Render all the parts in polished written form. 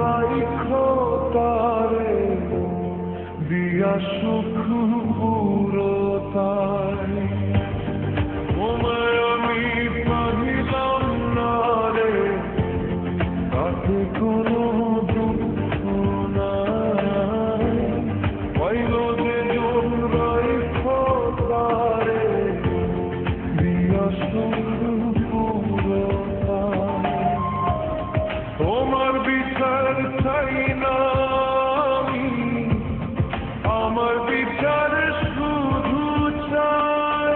রাইখো তারে দিয়া সুখ পুরোতায় তোমায় আমি পাহিলাম না রে তাতে কোনো দুঃখ নাই পাইল যে জন রাইখো তারে দিয়া সুখ পুরোতায় তোমার বিচার চাই না আমি আমার বিচার শুধু চাই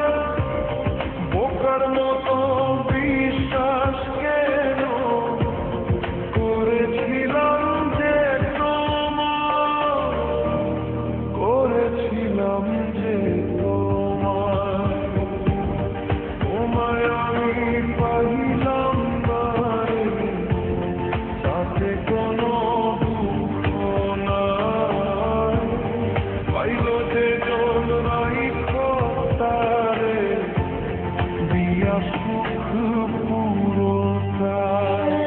বোকার মতো বিশ্বাস কেন করেছিলাম যে তোমার করেছিলাম যে তোমার তোমায় আমি পাইলাম না রে তাতে কোনো দুঃখ নাই পাইল যে জন রাইখো তারে দিয়া সুখ পুরোতায়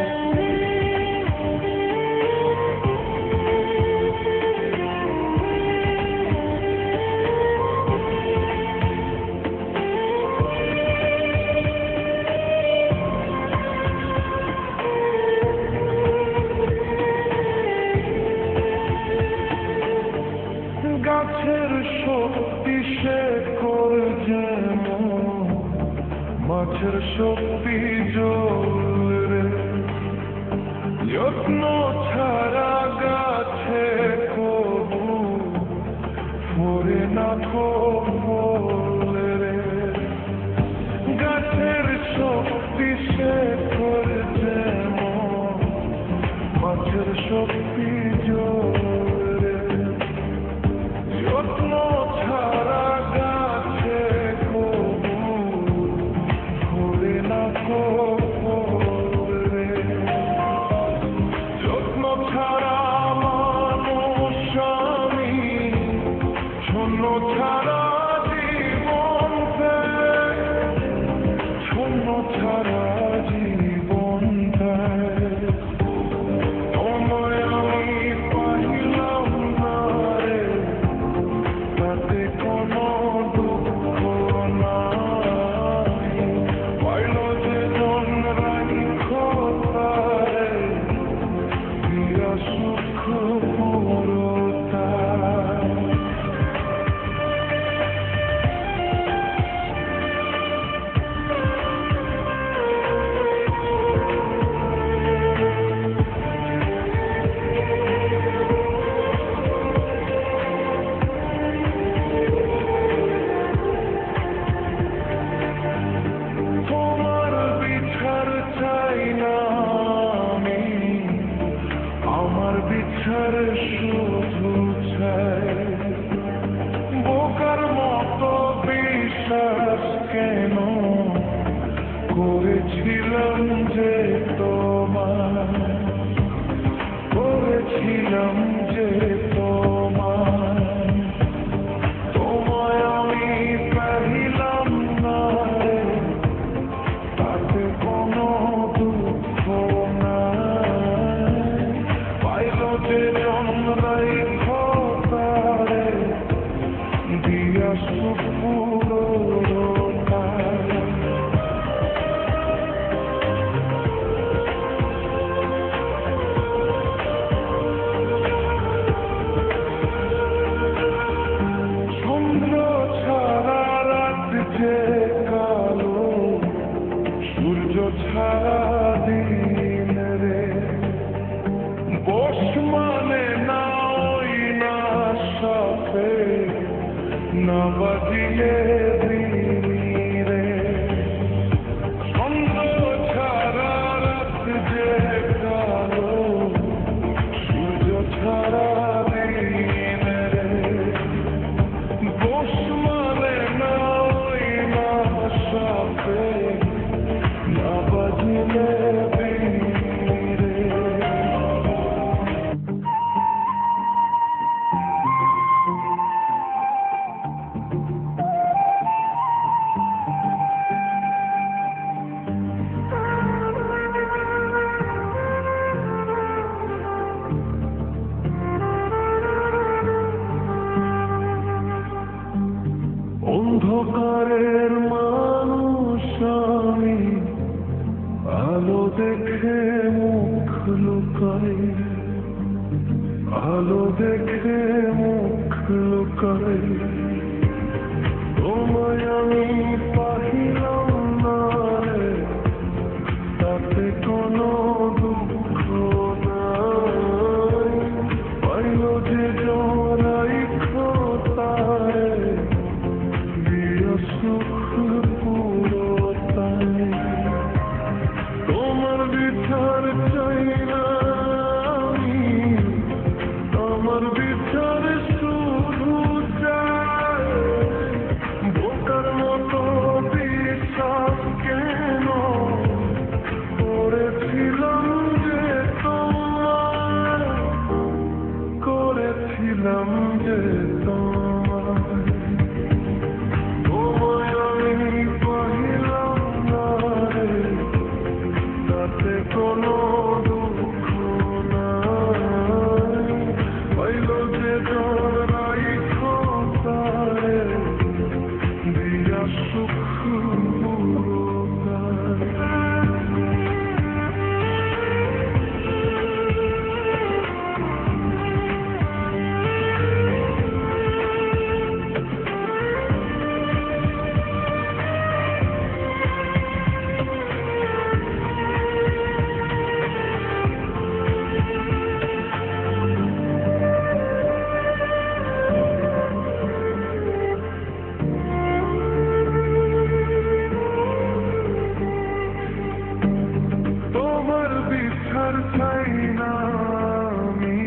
গাছের শক্তি শেকড় যেমন মাছের শক্তি জল রে যত্ন ছাড়া গাছে কবু ফোরে না ফল রে গাছের শক্তি শেকড় যেমন মাছের শক্তি জল রে যত্ন ছাড়া গাছে কবু ফোরে না ফল রে যত্ন ছাড়া মানুষ আমি শূন্য ছাড়া জীবন শূন্য ছাড়া জীবন তোমায় আমি পাইলাম না রে তাতে কোনো দুঃখ নাই পাইল যে জন রাইখো তারে দিয়া সুখ পুরোতায় তোমার বিচার চাই না আমি আমার বিচার শুধু চাই বোকার মতো বিশ্বাস কেন করেছিলাম যে তোমার করেছিলাম যে তোমার তোমায় আমি পাইলাম না রে তাতে কোনো দুঃখ নাই পাইল যে জন রাইখো তারে দিয়া সুখ পুরোতায় চন্দ্র ছাড়া রাত যে কালো সূর্য ছাড়া দিন রে বস মানে না ওই না সাথে না বাজিলে দিন রে চন্দ্র ছাড়া রাত যে কালো সূর্য ছাড়া দিন রে বস মানে না ওই না সাথে না বাজিলে দিন রে দেখে মুখ লুকাই, আলো দেখে মুখ লুকাই, তোমায় আমি পাহিলাম না রে, তাতে কোনো দুঃখ নাই, পাইল যে জড়াই খোতায় দিয়া সুখ পুরোটাই। তোমার বিচার চাই না আমি, আমার বিচার শুধু চাই, বোকার মতো বিশ্বাস কেন করেছিলাম যে তোমায়, করেছিলাম যে তোমায়, তোমায় আমি পাহিলাম না রে, তাতে কোনো দুঃখ নাই, পাইল যে জড়াই খোতায় দিয়া সুখ পুরোটাই। তোমার বিচার চাই না আমি,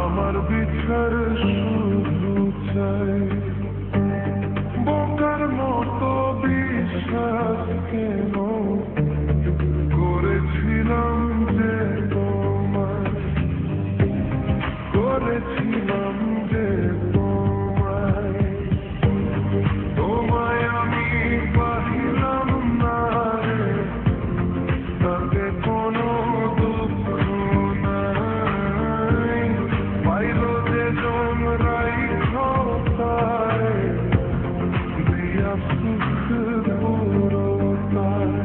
আমার বিচার শুধু চাই, বোকার মতো বিশ্বাস কেন করেছিলাম যে তোমায়, করেছিলাম যে তোমায়, তোমায় আমি পাহিলাম না রে, তাতে কোনো দুঃখ নাই, পাইল যে জমরাই খোতায় দিয়া সুখ পুরোটাই।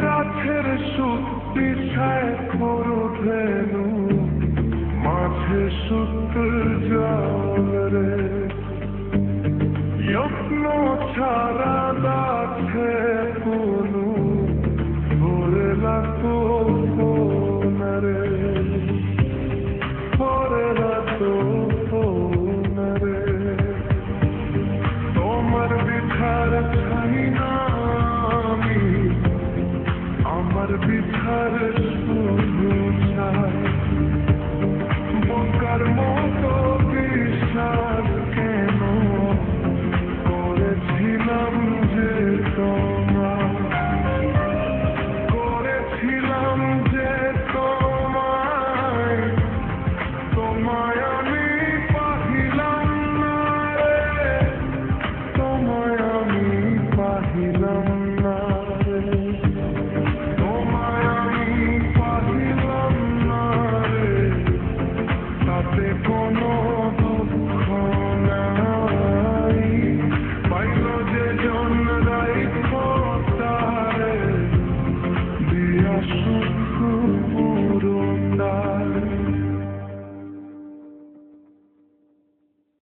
রাতের সুক্তি শেখর ধেনু, মাঝে সূত্র জল রে, যত্ন ছাড়া দাছে কোনো ভরে লাগতো রে, ভরে লাগতো রে, তোমার বিচার চাই না